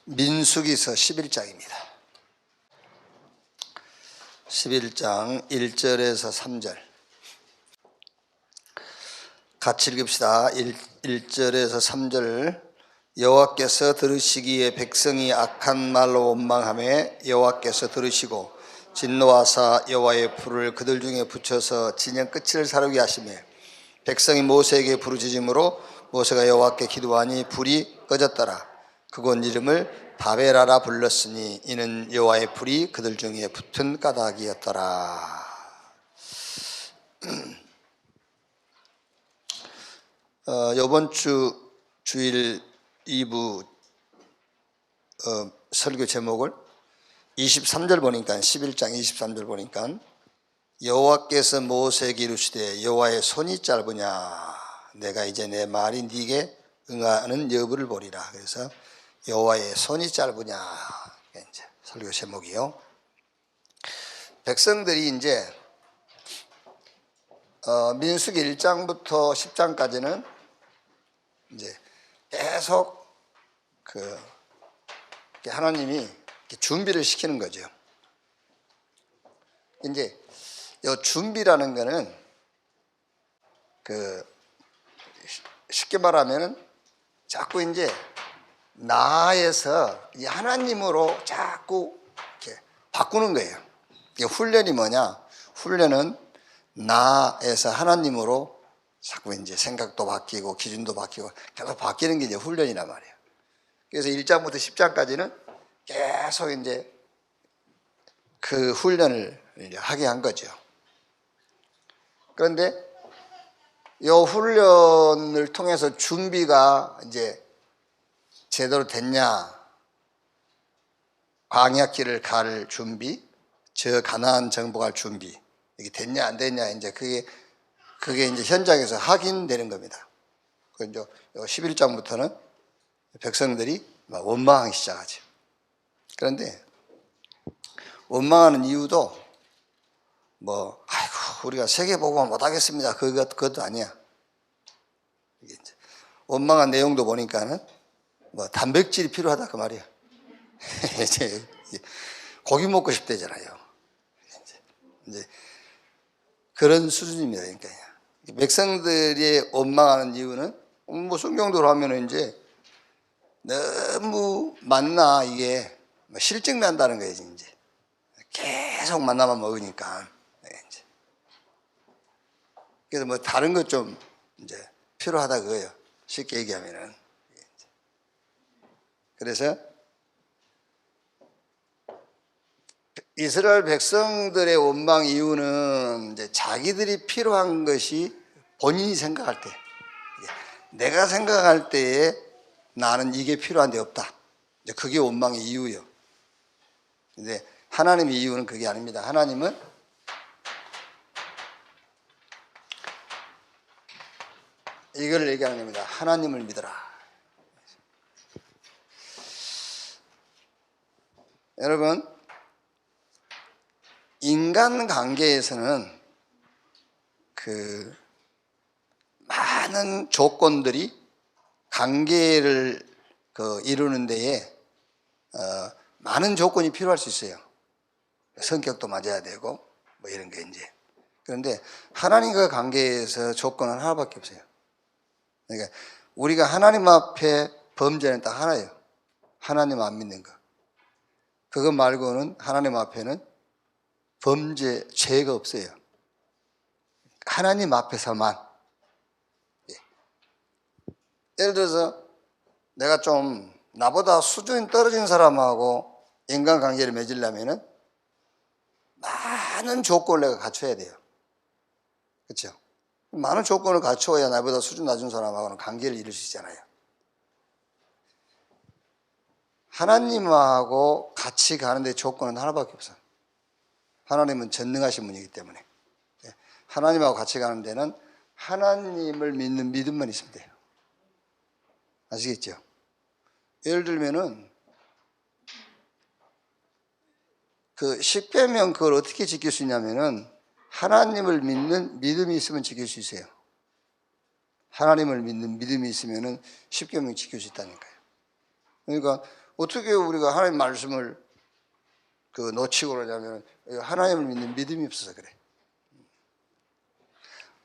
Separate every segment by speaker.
Speaker 1: 민수기서 11장입니다. 11장 1절에서 3절 같이 읽읍시다. 1절에서 3절. 여호와께서 들으시기에 백성이 악한 말로 원망하매 여호와께서 들으시고 진노하사 여호와의 불을 그들 중에 붙여서 진영 끝을 사르게 하시매 백성이 모세에게 부르짖음으로 모세가 여호와께 기도하니 불이 꺼졌더라. 그곳 이름을 바벨하라 불렀으니 이는 여호와의 불이 그들 중에 붙은 까닭이었더라. 이번 주 주일 2부 설교 제목을 23절 보니까 11장 23절 보니까 여호와께서 모세에게 이르시되 여호와의 손이 짧으냐 내가 이제 내 말이 네게 응하는 여부를 보리라. 그래서 여호와의 손이 짧으냐 이제 설교 제목이요. 백성들이 이제 민수기 1장부터 10장까지는 이제 계속 하나님이 준비를 시키는 거죠. 이제 이 준비라는 거는 쉽게 말하면은 자꾸 이제 나에서 이 하나님으로 자꾸 이렇게 바꾸는 거예요. 이게 훈련이 뭐냐? 훈련은 나에서 하나님으로 자꾸 이제 생각도 바뀌고 기준도 바뀌고 계속 바뀌는 게 이제 훈련이란 말이에요. 그래서 1장부터 10장까지는 계속 이제 그 훈련을 이제 하게 한 거죠. 그런데 이 훈련을 통해서 준비가 이제 제대로 됐냐, 광야길을 갈 준비, 저 가나안 정복할 준비, 이게 됐냐 안 됐냐 이제 그게 이제 현장에서 확인되는 겁니다. 그래서 11장부터는 백성들이 막 원망하기 시작하죠. 그런데 원망하는 이유도 아이고 우리가 세계복음을 못하겠습니다. 그것도 아니야. 이게 이제 원망한 내용도 보니까는 단백질이 필요하다 그 말이야. 이제 고기 먹고 싶대잖아요. 이제 그런 수준입니다. 그러니까 백성들이 원망하는 이유는 성경대로 하면은 이제 너무 만나 이게 실증 난다는 거예요. 이제 계속 만나만 먹으니까. 이제 그래서 다른 것 좀 이제 필요하다 그거예요. 쉽게 얘기하면은. 그래서 이스라엘 백성들의 원망 이유는 이제 자기들이 필요한 것이 본인이 생각할 때, 내가 생각할 때에 나는 이게 필요한데 없다. 이제 그게 원망의 이유예요. 근데 하나님의 이유는 그게 아닙니다. 하나님은 이걸 얘기하는 겁니다. 하나님을 믿어라. 여러분, 인간 관계에서는 많은 조건들이 관계를 이루는 데에 많은 조건이 필요할 수 있어요. 성격도 맞아야 되고 이런 게 이제. 그런데 하나님과 관계에서 조건은 하나밖에 없어요. 그러니까 우리가 하나님 앞에 범죄는 딱 하나예요. 하나님 안 믿는 거. 그거 말고는 하나님 앞에는 죄가 없어요. 하나님 앞에서만. 예를 들어서 내가 좀 나보다 수준이 떨어진 사람하고 인간관계를 맺으려면은 많은 조건을 내가 갖춰야 돼요. 그렇죠? 많은 조건을 갖춰야 나보다 수준 낮은 사람하고는 관계를 이룰 수 있잖아요. 하나님하고 같이 가는데 조건은 하나밖에 없어요. 하나님은 전능하신 분이기 때문에 하나님하고 같이 가는 데는 하나님을 믿는 믿음만 있으면 돼요. 아시겠죠? 예를 들면은 십계명 그걸 어떻게 지킬 수 있냐면은 하나님을 믿는 믿음이 있으면 지킬 수 있어요. 하나님을 믿는 믿음이 있으면은 십계명 지킬 수 있다니까요. 그러니까 어떻게 우리가 하나님 말씀을 놓치고 그러냐면 하나님을 믿는 믿음이 없어서 그래.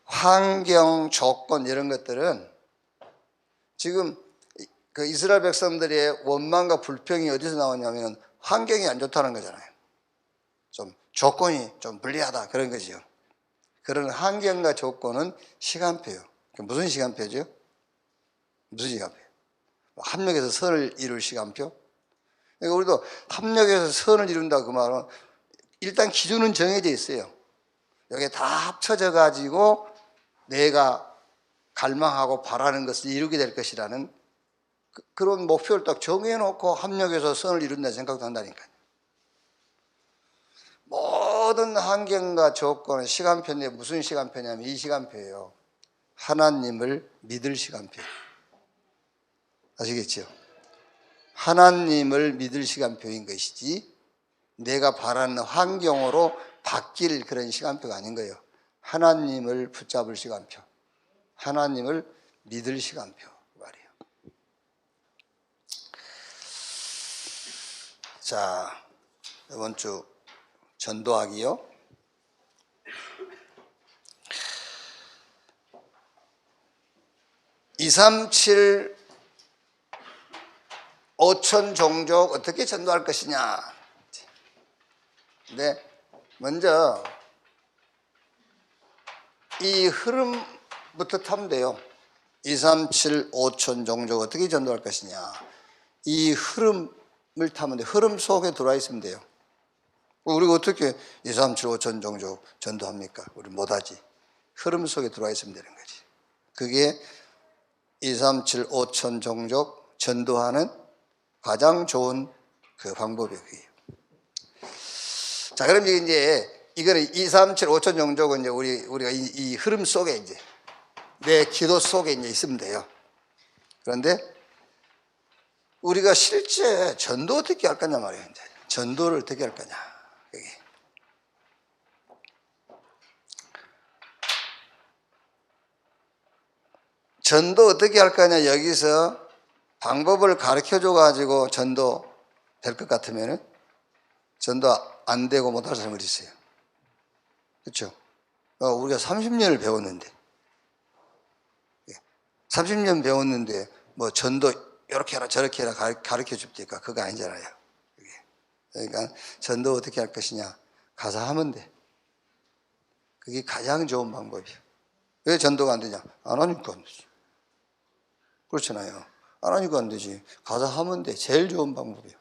Speaker 1: 환경, 조건 이런 것들은 지금 이스라엘 백성들의 원망과 불평이 어디서 나오냐면 환경이 안 좋다는 거잖아요. 좀 조건이 좀 불리하다 그런 거죠. 그런 환경과 조건은 시간표요. 무슨 시간표죠? 무슨 시간표? 합력해서 선을 이룰 시간표? 그러니까 우리도 합력해서 선을 이룬다 그 말은 일단 기준은 정해져 있어요. 여기에 다 합쳐져 가지고 내가 갈망하고 바라는 것을 이루게 될 것이라는 그런 목표를 딱 정해놓고 합력해서 선을 이룬다 생각도 한다니까요. 모든 환경과 조건은 시간표인데 무슨 시간표냐면 이 시간표예요. 하나님을 믿을 시간표예요. 아시겠죠? 하나님을 믿을 시간표인 것이지 내가 바라는 환경으로 바뀔 그런 시간표가 아닌 거예요. 하나님을 붙잡을 시간표, 하나님을 믿을 시간표 말이에요. 자, 이번 주 전도하기요. (237) 5천 종족 어떻게 전도할 것이냐. 근데 먼저 이 흐름부터 타면 돼요. 237 5천 종족 어떻게 전도할 것이냐. 이 흐름을 타면 돼요. 흐름 속에 들어와 있으면 돼요. 우리가 어떻게 237 5천 종족 전도합니까? 우리 못하지. 흐름 속에 들어와 있으면 되는 거지. 그게 237 5천 종족 전도하는 가장 좋은 그 방법이에요. 자, 그럼 이제 이거는 237 5천 종족은 이제 우리가 이 흐름 속에 이제 내 기도 속에 이제 있으면 돼요. 그런데 우리가 실제 전도 어떻게 할 거냐 말이에요. 이제 전도를 어떻게 할 거냐. 여기. 전도 어떻게 할 거냐. 여기서 방법을 가르쳐 줘 가지고 전도 될 것 같으면은 전도 안 되고 못할 사람이 어디 있어요? 그렇죠? 우리가 30년을 배웠는데 30년 배웠는데 뭐 전도 이렇게 해라 저렇게 해라 가르쳐 줍니까? 그거 아니잖아요. 그러니까 전도 어떻게 할 것이냐. 가서 하면 돼. 그게 가장 좋은 방법이에요. 왜 전도가 안 되냐? 안 하니까 안 되지. 그렇잖아요. 안 하니까 안 되지. 가서 하면 돼. 제일 좋은 방법이에요.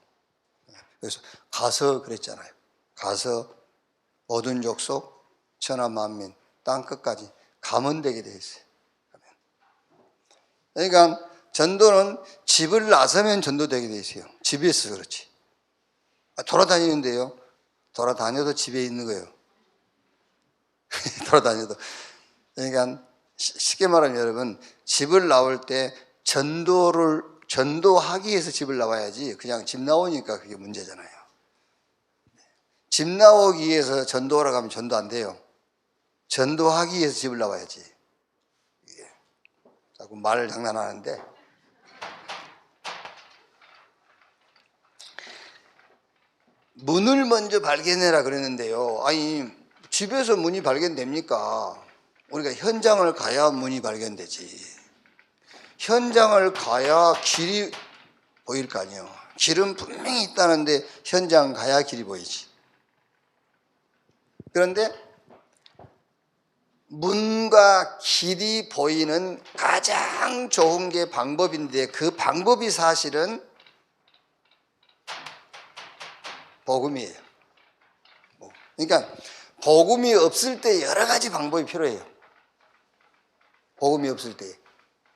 Speaker 1: 그래서 가서 그랬잖아요. 가서 모든 족속 천하 만민 땅 끝까지 가면 되게 돼 있어요. 그러니까 전도는 집을 나서면 전도되게 돼 있어요. 집에서 그렇지. 돌아다니는데요. 돌아다녀도 집에 있는 거예요. 돌아다녀도. 그러니까 쉽게 말하면 여러분 집을 나올 때 전도하기 위해서 집을 나와야지 그냥 집 나오니까 그게 문제잖아요. 집 나오기 위해서 전도하러 가면 전도 안 돼요. 전도하기 위해서 집을 나와야지. 자꾸 말을 장난하는데 문을 먼저 발견해라 그랬는데요. 아니 집에서 문이 발견됩니까? 우리가 현장을 가야 문이 발견되지. 현장을 가야 길이 보일 거 아니에요. 길은 분명히 있다는데 현장 가야 길이 보이지. 그런데 문과 길이 보이는 가장 좋은 게 방법인데 그 방법이 사실은 복음이에요. 그러니까 복음이 없을 때 여러 가지 방법이 필요해요. 복음이 없을 때.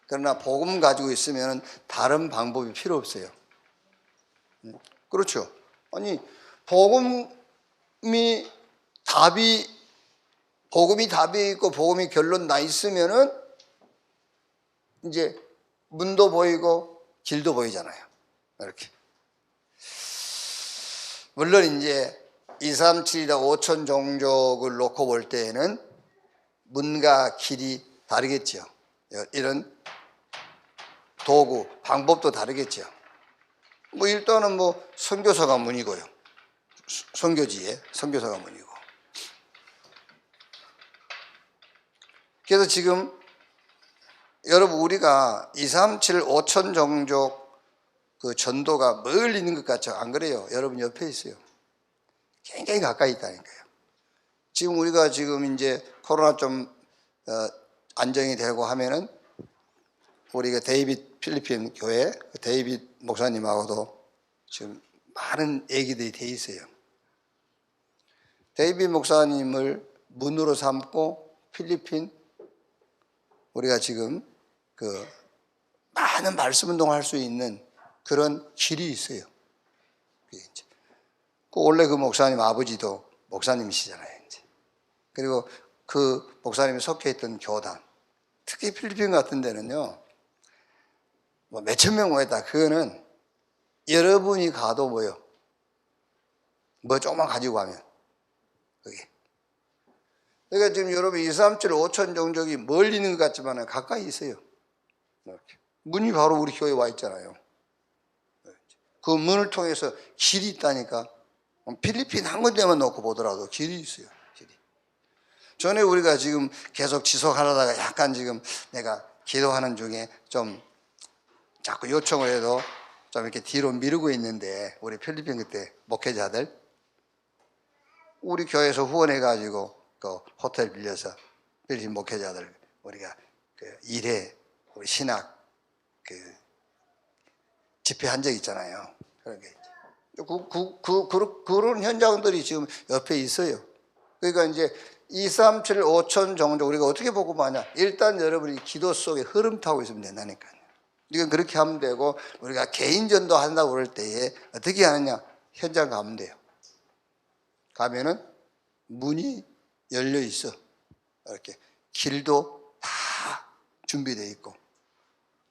Speaker 1: 그러나 복음 가지고 있으면 다른 방법이 필요 없어요. 그렇죠. 아니 복음이 답이 있고 복음이 결론 나 있으면은 이제 문도 보이고 길도 보이잖아요. 이렇게. 물론 이제 237이다 5천 종족을 놓고 볼 때에는 문과 길이 다르겠죠. 이런 도구, 방법도 다르겠죠. 뭐 일단은 뭐 선교사 가문이고요. 선교지에 선교사 가문이고. 그래서 지금 여러분 우리가 237 5천 종족 그 전도가 멀리 있는 것 같죠? 안 그래요? 여러분 옆에 있어요. 굉장히 가까이 있다니까요. 지금 우리가 지금 이제 코로나 좀 안정이 되고 하면은 우리가 데이빗 필리핀 교회 데이빗 목사님하고도 지금 많은 얘기들이 돼 있어요. 데이빗 목사님을 문으로 삼고 필리핀 우리가 지금 그 많은 말씀 운동할 수 있는 그런 길이 있어요. 원래 그 목사님 아버지도 목사님이시잖아요. 이제. 그리고 그 목사님이 속해 있던 교단, 특히 필리핀 같은 데는요, 뭐 몇천 명 모였다. 그거는 여러분이 가도 뭐요? 뭐 조금만 가지고 가면. 그게. 그러니까 지금 여러분 2, 3, 7, 5천 종족이 멀리 있는 것 같지만 가까이 있어요. 이렇게. 문이 바로 우리 교회에 와 있잖아요. 그 문을 통해서 길이 있다니까. 필리핀 한 군데만 놓고 보더라도 길이 있어요. 길이. 전에 우리가 지금 계속 지속하려다가 약간 지금 내가 기도하는 중에 좀 자꾸 요청을 해도 좀 이렇게 뒤로 미루고 있는데 우리 필리핀 그때 목회자들 우리 교회에서 후원해가지고 그 호텔 빌려서 필리핀 목회자들 우리가 그 일회 우리 신학 그 집회한 적 있잖아요. 그런 현장들이 지금 옆에 있어요. 그러니까 이제 2, 3, 7, 5천 종족 우리가 어떻게 보고 마냐? 일단 여러분이 기도 속에 흐름 타고 있으면 된다니까요. 이건 그렇게 하면 되고 우리가 개인 전도 한다고 그럴 때에 어떻게 하느냐? 현장 가면 돼요. 가면은 문이 열려 있어. 이렇게 길도 다 준비되어 있고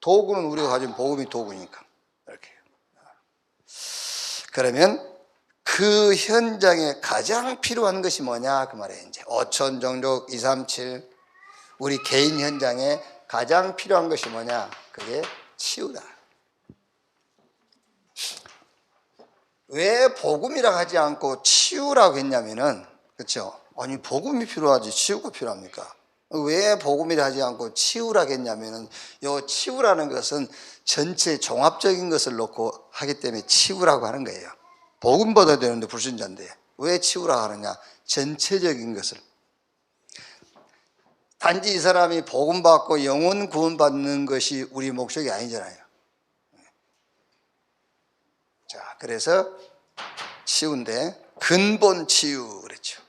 Speaker 1: 도구는 우리가 가진 복음이 도구니까 이렇게. 그러면 그 현장에 가장 필요한 것이 뭐냐 그 말이에요. 이제 5천 종족 2, 3, 7 우리 개인 현장에 가장 필요한 것이 뭐냐? 그게 치유다. 왜 복음이라고 하지 않고 치유라고 했냐면은 그렇죠? 아니 복음이 필요하지 치유가 필요합니까? 왜 복음이라 하지 않고 치유라고 했냐면은 요 치유라는 것은 전체 종합적인 것을 놓고 하기 때문에 치유라고 하는 거예요. 복음 받아야 되는데 불신자인데 왜 치유라고 하느냐? 전체적인 것을. 단지 이 사람이 복음 받고 영혼 구원 받는 것이 우리 목적이 아니잖아요. 자, 그래서 치유인데 근본 치유 그랬죠.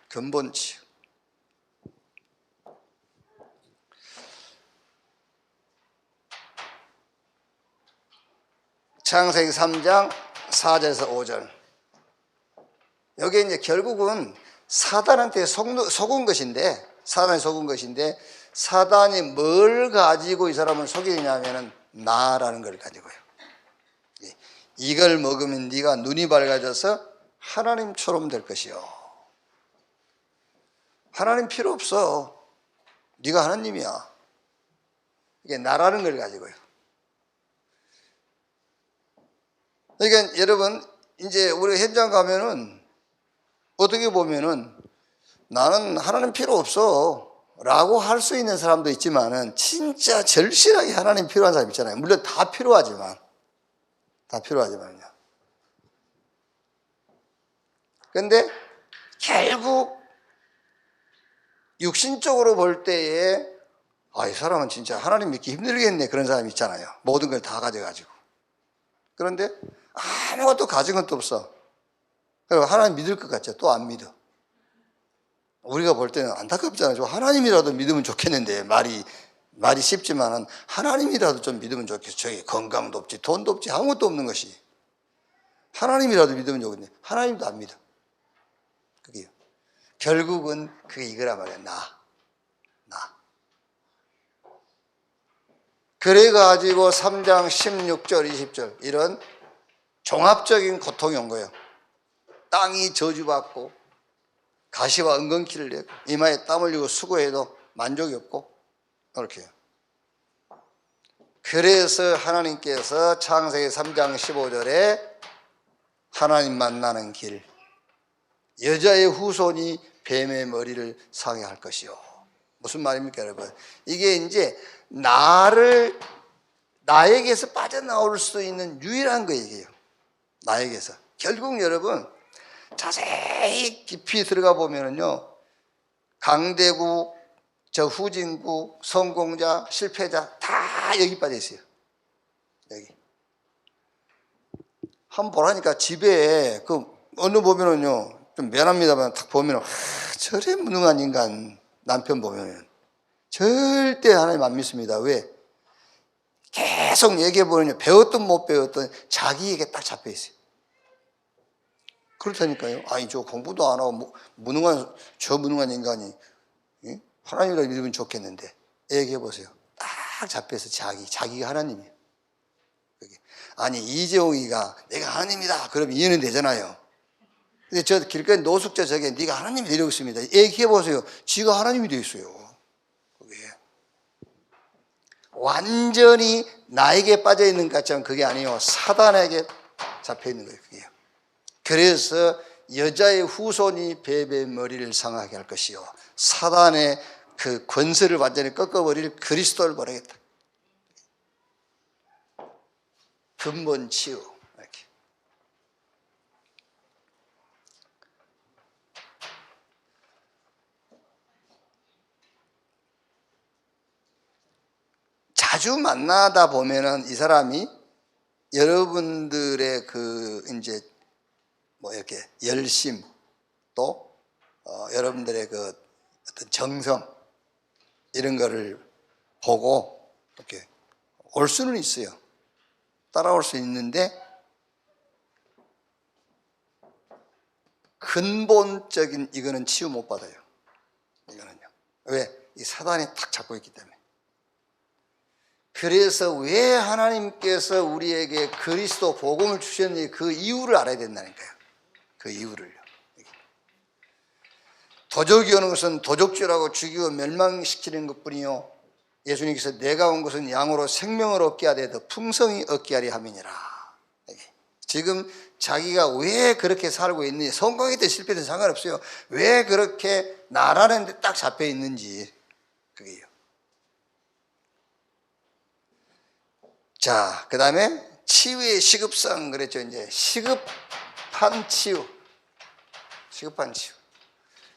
Speaker 1: 근본 치유. 창세기 3장 4절에서 5절. 여기 이제 결국은 사단한테 속은 것인데, 사단이 속은 것인데, 사단이 뭘 가지고 이 사람을 속이냐면은 나라는 걸 가지고요. 이걸 먹으면 네가 눈이 밝아져서 하나님처럼 될 것이요. 하나님 필요 없어. 네가 하나님이야. 이게 나라는 걸 가지고요. 그러니까 여러분 이제 우리 현장 가면은 어떻게 보면은 나는 하나님 필요 없어 라고 할 수 있는 사람도 있지만은 진짜 절실하게 하나님 필요한 사람 있잖아요. 물론 다 필요하지만요. 그런데 결국 육신적으로 볼 때에 이 사람은 진짜 하나님 믿기 힘들겠네 그런 사람이 있잖아요. 모든 걸 다 가져가지고. 그런데 아무것도 가진 것도 없어. 그리고 하나님 믿을 것 같죠. 또 안 믿어. 우리가 볼 때는 안타깝잖아요. 하나님이라도 믿으면 좋겠는데 말이 쉽지만은 하나님이라도 좀 믿으면 좋겠어. 저기 건강도 없지 돈도 없지 아무것도 없는 것이 하나님이라도 믿으면 좋겠는데 하나님도 안 믿어. 그게요. 결국은 그게 이거란 말이야. 나. 그래가지고 3장 16절 20절 이런 종합적인 고통이 온 거예요. 땅이 저주받고 가시와 은근키를 내고 이마에 땀 흘리고 수고해도 만족이 없고 이렇게. 그래서 하나님께서 창세기 3장 15절에 하나님 만나는 길, 여자의 후손이 뱀의 머리를 상해할 것이요. 무슨 말입니까, 여러분? 이게 이제 나에게서 빠져나올 수 있는 유일한 거예요. 나에게서. 결국 여러분, 자세히 깊이 들어가 보면은요, 강대국, 저 후진국, 성공자, 실패자 다 여기 빠져 있어요. 여기. 한번 보라니까 집에 어느 보면은요, 좀 미안합니다만 딱 보면은 저래 무능한 인간 남편 보면은 절대 하나님 안 믿습니다. 왜? 계속 얘기해 보면요, 배웠든 못 배웠든 자기에게 딱 잡혀 있어요. 그렇다니까요. 아니 저 공부도 안 하고 저 무능한 인간이 하나님이라 믿으면 좋겠는데 얘기해 보세요. 딱 잡혀서 자기가 하나님이에요. 아니 이재용이가 내가 하나님이다 그러면 이해는 되잖아요. 근데 저 길거리 노숙자 저게 네가 하나님이 되려고 있습니다. 얘기해 보세요. 지가 하나님이 되어 있어요. 그게 완전히 나에게 빠져 있는 것 같지만 그게 아니에요. 사단에게 잡혀 있는 거예요. 그게요. 그래서 여자의 후손이 뱀의 머리를 상하게 할 것이요, 사단의 그 권세를 완전히 꺾어버릴 그리스도를 보내겠다. 근본 치유. 이렇게. 자주 만나다 보면은 이 사람이 여러분들의 이제 이렇게 열심, 또 여러분들의 어떤 정성 이런 거를 보고 이렇게 올 수는 있어요. 따라올 수 있는데 근본적인 이거는 치유 못 받아요. 이거는요. 왜? 이 사단이 탁 잡고 있기 때문에. 그래서 왜 하나님께서 우리에게 그리스도 복음을 주셨는지 그 이유를 알아야 된다니까요. 그 이유를요. 도적이 오는 것은 도적질하고 죽이고 멸망시키는 것뿐이요, 예수님께서 내가 온 것은 양으로 생명을 얻게 하되 더 풍성히 얻게 하려 함이니라. 지금 자기가 왜 그렇게 살고 있는지, 성공했든 실패든 상관없어요. 왜 그렇게 나라는 데 딱 잡혀 있는지, 그게요. 자, 그 다음에 치유의 시급성 그랬죠. 이제 시급한 치유.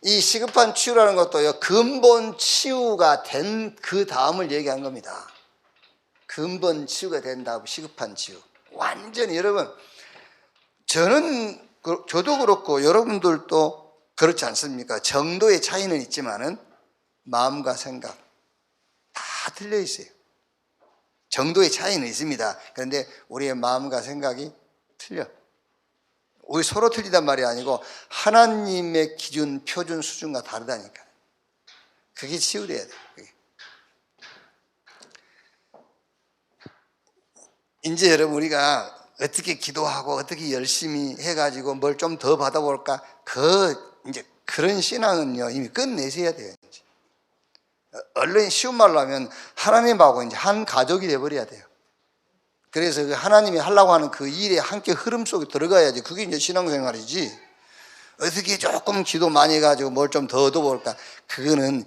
Speaker 1: 이 시급한 치유라는 것도요, 근본 치유가 된 그 다음을 얘기한 겁니다. 근본 치유가 된 다음 시급한 치유. 완전히 여러분, 저도 그렇고 여러분들도 그렇지 않습니까? 정도의 차이는 있지만은 마음과 생각 다 틀려 있어요. 정도의 차이는 있습니다. 그런데 우리의 마음과 생각이 틀려. 우리 서로 틀리단 말이 아니고 하나님의 기준, 표준, 수준과 다르다니까. 그게 치유돼야 돼요. 이제 여러분, 우리가 어떻게 기도하고 어떻게 열심히 해가지고 뭘 좀 더 받아볼까? 이제 그런 신앙은요, 이미 끝내셔야 돼요. 이제. 얼른 쉬운 말로 하면 하나님하고 이제 한 가족이 돼버려야 돼요. 그래서 하나님이 하려고 하는 그 일의 함께 흐름 속에 들어가야지. 그게 이제 신앙생활이지. 어떻게 조금 기도 많이 해가지고 뭘 좀 더 얻어볼까? 그거는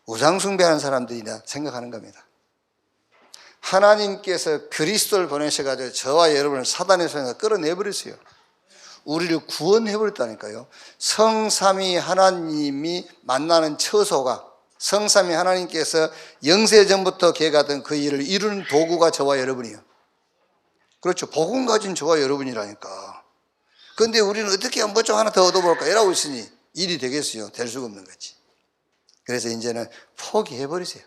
Speaker 1: 우상숭배하는 사람들이다 생각하는 겁니다. 하나님께서 그리스도를 보내셔가지고 저와 여러분을 사단의 손에서 끌어내버렸어요. 우리를 구원해버렸다니까요. 성삼위 하나님이 만나는 처소가, 성삼위 하나님께서 영세전부터 계획하던 그 일을 이루는 도구가 저와 여러분이에요. 그렇죠. 복음 가진 저와 여러분이라니까. 그런데 우리는 어떻게 뭐 좀 하나 더 얻어볼까 이러고 있으니 일이 되겠어요. 될 수가 없는 거지. 그래서 이제는 포기해버리세요.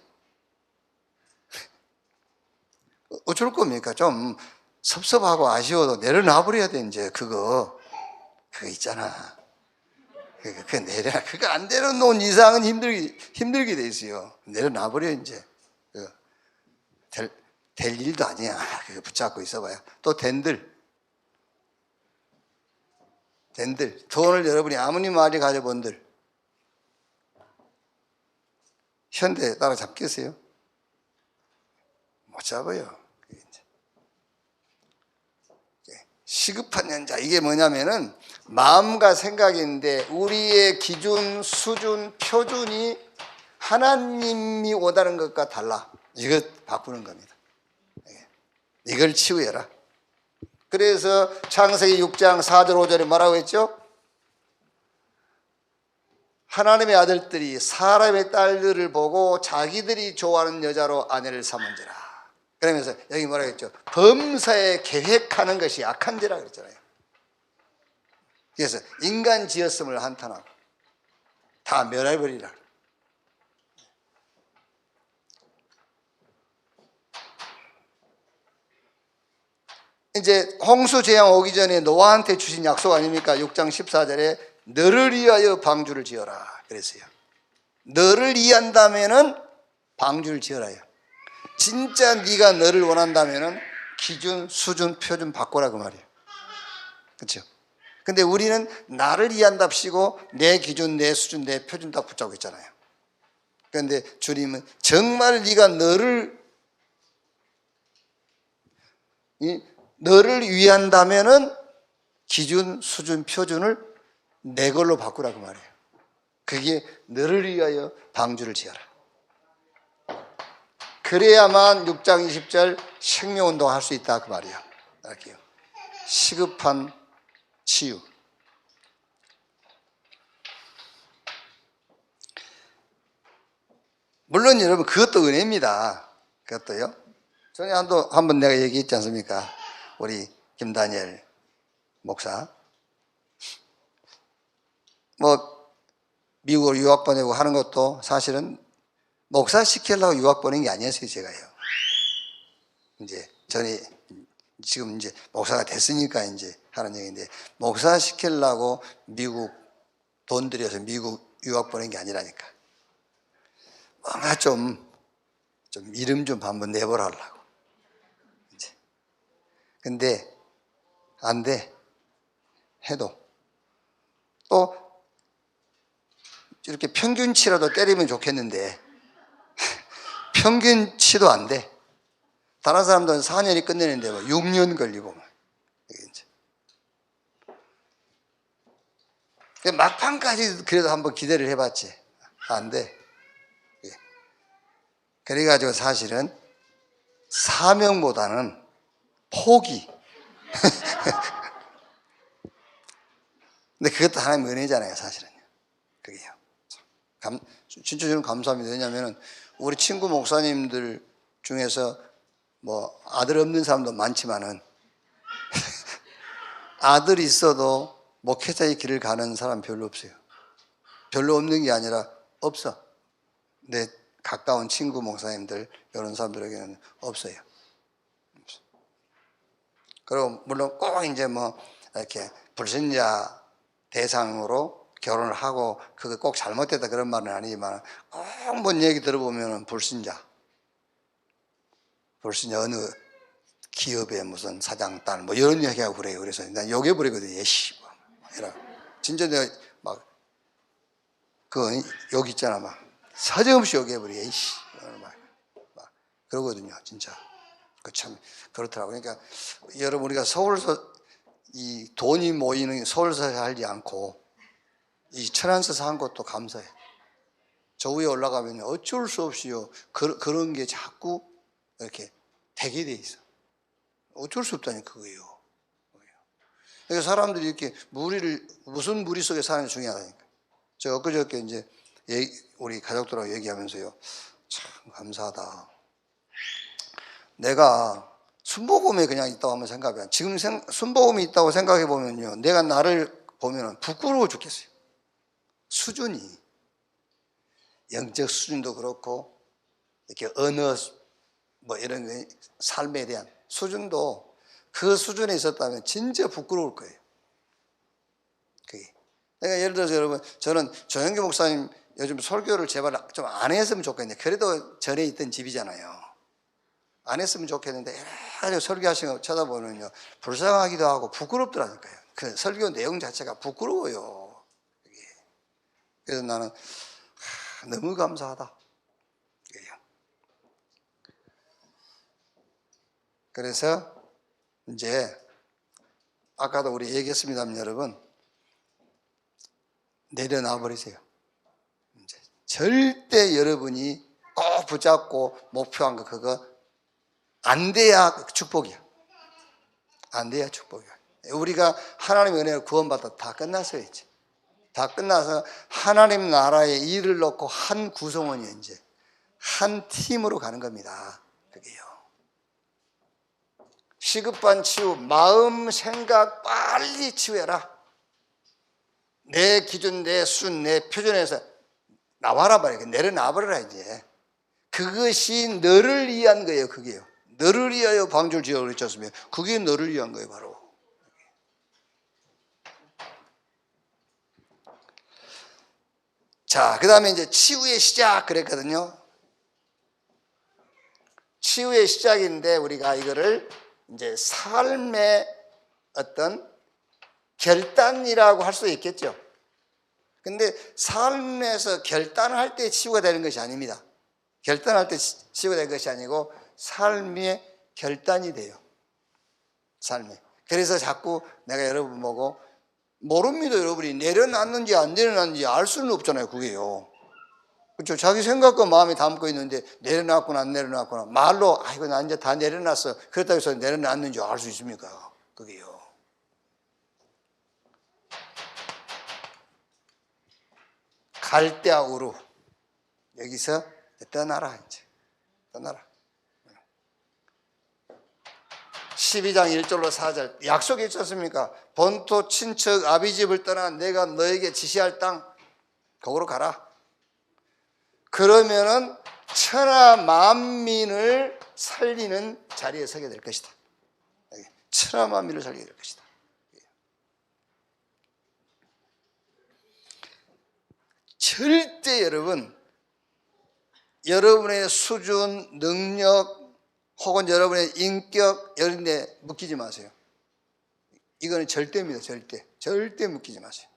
Speaker 1: 어쩔 겁니까? 좀 섭섭하고 아쉬워도 내려놔버려야 돼. 이제 그거 있잖아. 그거 안 내려놓은 이상은 힘들게 돼 있어요. 내려놔버려. 이제 될 일도 아니야. 그거 붙잡고 있어봐야 또 된들 돈을 여러분이 아무리 많이 가져본들 현대에 따라잡겠어요? 못 잡아요. 시급한 연자, 이게 뭐냐면은 마음과 생각인데 우리의 기준, 수준, 표준이 하나님이 원하는 것과 달라. 이거 바꾸는 겁니다. 이걸 치유해라. 그래서 창세기 6장 4절 5절에 뭐라고 했죠? 하나님의 아들들이 사람의 딸들을 보고 자기들이 좋아하는 여자로 아내를 삼은지라. 그러면서 여기 뭐라고 했죠? 범사에 계획하는 것이 악한지라 그랬잖아요. 그래서 인간 지었음을 한탄하고 다 멸해버리라. 이제 홍수 재앙 오기 전에 노아한테 주신 약속 아닙니까? 6장 14절에 너를 위하여 방주를 지어라 그랬어요. 너를 이해한다면은 방주를 지어라요. 진짜 네가 너를 원한다면은 기준, 수준, 표준 바꿔라 그 말이에요. 그렇죠? 근데 우리는 나를 이해한답시고 내 기준, 내 수준, 내 표준 다 붙잡고 있잖아요. 그런데 주님은 정말 네가 너를 위한다면은 기준, 수준, 표준을 내 걸로 바꾸라 그 말이에요. 그게 너를 위하여 방주를 지어라. 그래야만 6장 20절 생명운동 할 수 있다 그 말이에요. 알게요. 시급한 치유. 물론 여러분 그것도 은혜입니다. 그것도요. 전에 한번 내가 얘기했지 않습니까? 우리 김다니엘 목사 뭐 미국으로 유학 보내고 하는 것도 사실은 목사 시키려고 유학 보낸 게 아니었어요. 제가요. 이제 전에 지금 이제 목사가 됐으니까 이제 하는 얘기인데 목사 시키려고 미국 돈 들여서 미국 유학 보낸 게 아니라니까. 뭔가 좀 이름 좀 한번 내보라 하려고. 이제. 근데 안 돼. 해도 또 이렇게 평균치라도 때리면 좋겠는데 평균치도 안 돼. 다른 사람들은 4년이 끝내는데 뭐 6년 걸리고 이제. 막판까지 그래도 한번 기대를 해봤지. 안 돼. 그래가지고 사실은 사명보다는 포기. 근데 그것도 하나님의 은혜잖아요, 사실은. 그게요. 진짜 저는 감사합니다. 왜냐하면 우리 친구 목사님들 중에서 뭐 아들 없는 사람도 많지만은 아들이 있어도 목회자의 길을 가는 사람 별로 없어요. 별로 없는 게 아니라 없어. 내 가까운 친구 목사님들 이런 사람들에게는 없어요. 그리고 물론 꼭 이제 뭐 이렇게 불신자 대상으로 결혼을 하고 그게 꼭 잘못됐다 그런 말은 아니지만 꼭 뭔 얘기 들어보면 불신자 어느 기업의 무슨 사장 딸 뭐 이런 얘기하고 그래요. 그래서 난 욕해버리거든요. 예씨 이라 진짜 내가 막 그 욕 있잖아 막 사정없이 욕해버려. 예씨 막 그러거든요. 진짜 그 참 그렇더라고요. 그러니까 여러분 우리가 서울서 이 돈이 모이는 서울서 살지 않고 이 천안서 산 것도 감사해. 저 위에 올라가면 어쩔 수 없이요. 그런 게 자꾸 이렇게 되게 돼 있어. 어쩔 수 없다니까 그거예요. 그러니까 사람들이 이렇게 무슨 무리 속에 사는지 중요하다니까. 제가 엊그저께 이제 우리 가족들하고 얘기하면서요. 참 감사하다. 내가 순복음에 그냥 있다고 한번 생각해봐. 지금 순복음이 있다고 생각해 보면요. 내가 나를 보면 부끄러워 죽겠어요. 수준이. 영적 수준도 그렇고, 이렇게 언어, 뭐 이런 삶에 대한 수준도 그 수준에 있었다면 진짜 부끄러울 거예요. 그게. 그러니까 예를 들어서 여러분, 저는 조영기 목사님 요즘 설교를 제발 좀 안 했으면 좋겠는데, 그래도 전에 있던 집이잖아요. 안 했으면 좋겠는데 여러 가지 설교하시는 거 쳐다보면요 불쌍하기도 하고 부끄럽더라니까요. 그 설교 내용 자체가 부끄러워요. 그래서 나는 너무 감사하다. 그래서 이제 아까도 우리 얘기했습니다만 여러분, 내려놔 버리세요. 이제 절대 여러분이 꼭 붙잡고 목표한 거 그거 안 돼야 축복이야. 안 돼야 축복이야. 우리가 하나님의 은혜를 구원받아 다 끝났어요. 이제 다 끝나서 하나님 나라의 일을 놓고 한 구성원이 이제 한 팀으로 가는 겁니다. 그게요. 시급한 치유, 마음, 생각 빨리 치유해라. 내 기준, 내 순, 내 표준에서 나와라 말이야. 내려놔버려라 이제. 그것이 너를 위한 거예요. 그게요. 너를 위하여 방주를 지어 그랬지 않습니까? 그게 너를 위한 거예요. 바로. 자, 그 다음에 이제 치유의 시작 그랬거든요. 치유의 시작인데 우리가 이거를 이제 삶의 어떤 결단이라고 할 수 있겠죠. 근데 삶에서 결단할 때 치유가 되는 것이 아닙니다. 결단할 때 치유가 되는 것이 아니고 삶의 결단이 돼요. 삶에. 그래서 자꾸 내가 여러분 보고 모릅니다. 여러분이 내려놨는지 안 내려놨는지 알 수는 없잖아요. 그게요. 그렇죠. 자기 생각과 마음이 담고 있는데 내려놨구나 안 내려놨구나 말로 아이고 나 이제 다 내려놨어 그렇다고 해서 내려놨는지 알 수 있습니까? 그게요. 갈대아우루 여기서 떠나라 이제 떠나라. 12장 1절로 4절 약속이 있지 않습니까? 본토 친척 아비집을 떠나 내가 너에게 지시할 땅 거기로 가라. 그러면은 천하 만민을 살리는 자리에 서게 될 것이다. 천하 만민을 살리게 될 것이다. 절대 여러분의 수준, 능력 혹은 여러분의 인격 이런 데 묶이지 마세요. 이거는 절대입니다. 절대 묶이지 마세요.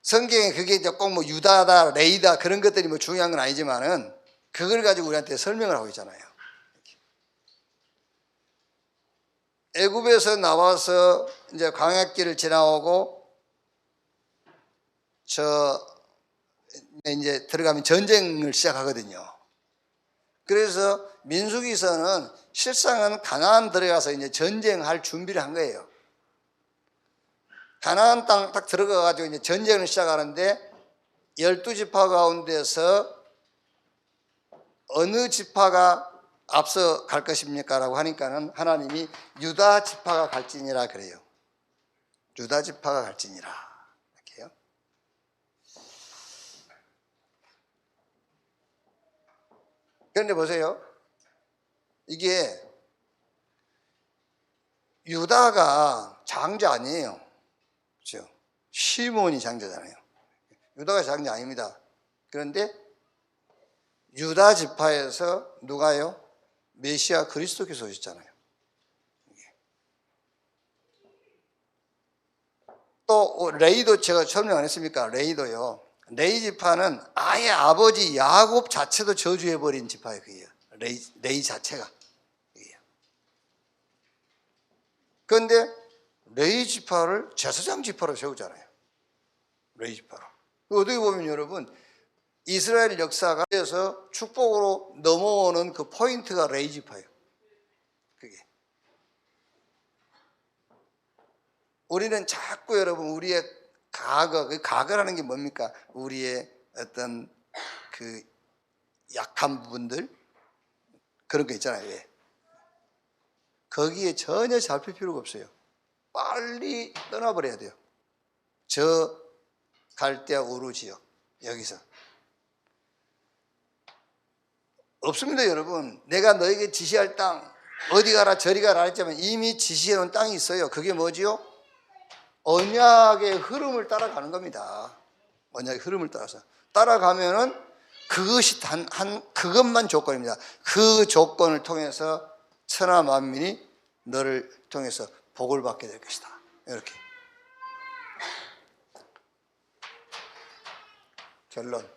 Speaker 1: 성경에 그게 꼭 뭐 유다다, 레이다 그런 것들이 뭐 중요한 건 아니지만은 그걸 가지고 우리한테 설명을 하고 있잖아요. 애굽에서 나와서 이제 광야길을 지나오고 이제 들어가면 전쟁을 시작하거든요. 그래서 민수기서는 실상은 가나안 들어가서 이제 전쟁할 준비를 한 거예요. 가나안 땅 딱 들어가가지고 이제 전쟁을 시작하는데 12지파 가운데서 어느 지파가 앞서 갈 것입니까? 라고 하니까는 하나님이 유다 지파가 갈지니라 그래요. 유다 지파가 갈지니라. 이렇게요. 그런데 보세요. 이게 유다가 장자 아니에요. 그렇죠? 시몬이 장자잖아요. 유다가 장자 아닙니다. 그런데 유다 지파에서 누가요? 메시아 그리스도께서 오셨잖아요. 또 레이도 제가 설명 안 했습니까? 레이도요. 레이 지파는 아예 아버지 야곱 자체도 저주해버린 지파예요. 그게요. 레이 자체가. 그런데 레이 지파를 제사장 지파로 세우잖아요. 레이 지파로. 어떻게 보면 여러분 이스라엘 역사가 그래서 축복으로 넘어오는 그 포인트가 레이 지파예요. 그게. 우리는 자꾸 여러분 우리의 과거, 그 과거라는 게 뭡니까? 우리의 어떤 그 약한 부분들 그런 거 있잖아요. 왜? 거기에 전혀 잡힐 필요가 없어요. 빨리 떠나버려야 돼요. 저 갈대아 우루 지역 여기서 없습니다. 여러분 내가 너에게 지시할 땅 어디 가라 저리 가라 했지만 이미 지시해놓은 땅이 있어요. 그게 뭐지요? 언약의 흐름을 따라가는 겁니다. 언약의 흐름을 따라서 따라가면은 그것이 그것만 조건입니다. 그 조건을 통해서 천하 만민이 너를 통해서 복을 받게 될 것이다. 이렇게 결론.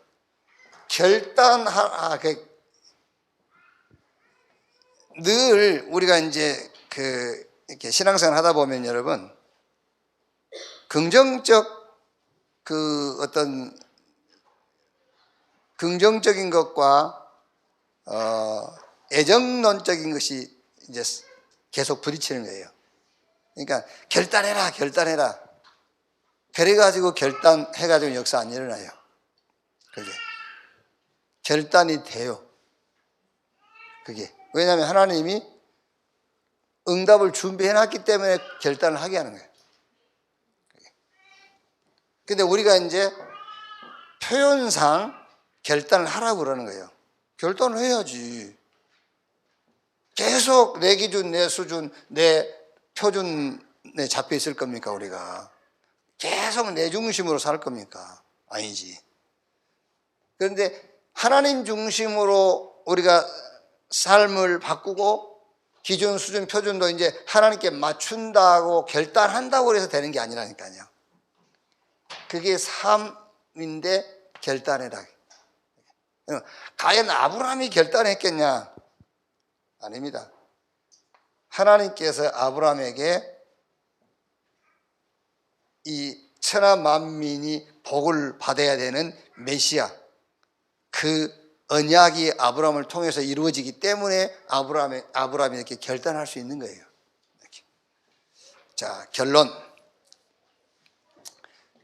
Speaker 1: 늘 우리가 이제 이렇게 신앙생활 하다 보면 여러분, 긍정적 어떤 긍정적인 것과 애정론적인 것이 이제 계속 부딪히는 거예요. 그러니까 결단해라, 결단해라. 그래가지고 결단해가지고 역사 안 일어나요. 그게 결단이 돼요. 그게 왜냐하면 하나님이 응답을 준비해놨기 때문에 결단을 하게 하는 거예요. 근데 우리가 이제 표현상 결단을 하라고 그러는 거예요. 결단을 해야지. 계속 내 기준, 내 수준, 내 표준에 잡혀 있을 겁니까, 우리가? 계속 내 중심으로 살 겁니까? 아니지. 그런데 하나님 중심으로 우리가 삶을 바꾸고 기준, 수준, 표준도 이제 하나님께 맞춘다고 결단한다고 해서 되는 게 아니라니까요. 그게 삶인데 결단해라. 과연 아브라함이 결단했겠냐? 아닙니다. 하나님께서 아브라함에게 이 천하 만민이 복을 받아야 되는 메시아, 그 언약이 아브라함을 통해서 이루어지기 때문에 아브라함이 이렇게 결단할 수 있는 거예요. 이렇게. 자, 결론.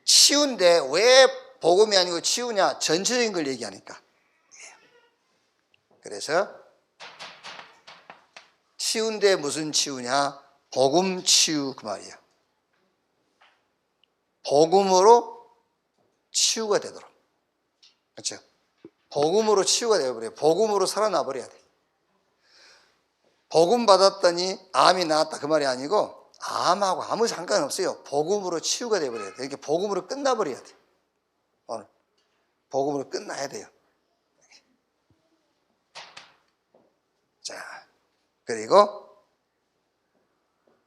Speaker 1: 치유인데 왜 복음이 아니고 치유냐? 전체적인 걸 얘기하니까. 그래서 치유인데 무슨 치유냐? 복음 치유 그 말이에요. 복음으로 치유가 되도록. 그렇죠? 복음으로 치유가 되어버려요. 복음으로 살아나 버려야 돼. 복음 받았더니 암이 나았다 그 말이 아니고 암하고 아무 상관없어요. 복음으로 치유가 되어버려야 돼. 그러니까 복음으로 끝나버려야 돼. 오늘 복음으로 끝나야 돼요. 자, 그리고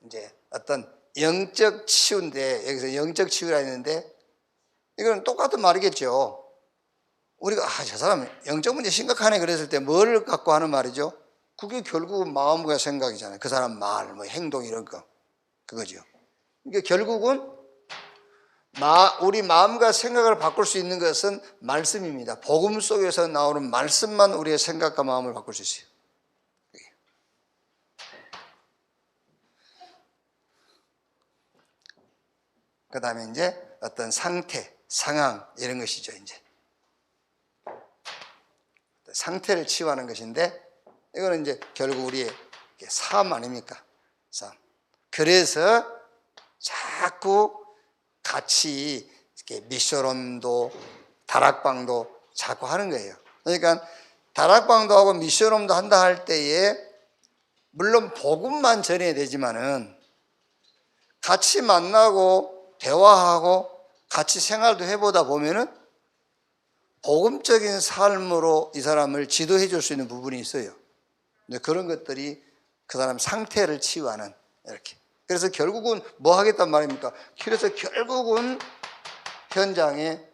Speaker 1: 이제 어떤 영적 치유인데, 여기서 영적 치유라 했는데 이건 똑같은 말이겠죠. 우리가 저 사람 영적 문제 심각하네 그랬을 때 뭘 갖고 하는 말이죠? 그게 결국은 마음과 생각이잖아요. 그 사람 말, 행동 이런 거 그거죠. 그러니까 결국은 우리 마음과 생각을 바꿀 수 있는 것은 말씀입니다. 복음 속에서 나오는 말씀만 우리의 생각과 마음을 바꿀 수 있어요. 그 다음에 이제 어떤 상태, 상황 이런 것이죠. 이제 상태를 치유하는 것인데 이거는 이제 결국 우리의 삶 아닙니까? 삶. 그래서 자꾸 같이 이렇게 미션홈도 다락방도 자꾸 하는 거예요. 그러니까 다락방도 하고 미션홈도 한다 할 때에 물론 복음만 전해야 되지만은 같이 만나고 대화하고 같이 생활도 해보다 보면은 복음적인 삶으로 이 사람을 지도해 줄 수 있는 부분이 있어요. 근데 그런 것들이 그 사람 상태를 치유하는 이렇게. 그래서 결국은 뭐 하겠단 말입니까? 그래서 결국은 현장에